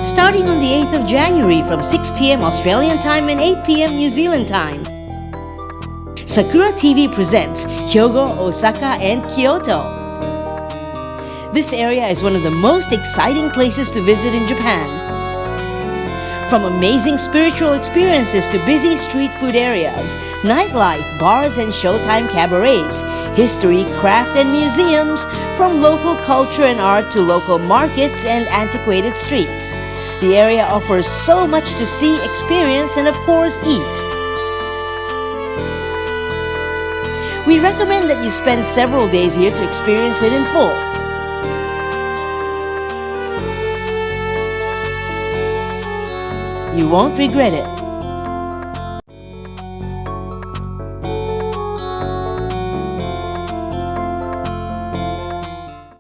starting on the 8th of January from 6 p.m. Australian time and 8 p.m. New Zealand time. SakuraTV presents Hyogo, Osaka, and Kyoto. This area is one of the most exciting places to visit in Japan. From amazing spiritual experiences to busy street food areas, nightlife, bars and showtime cabarets, history, craft and museums, from local culture and art to local markets and antiquated streets. The area offers so much to see, experience, and of course eat. We recommend that you spend several days here to experience it in full. You won't regret it.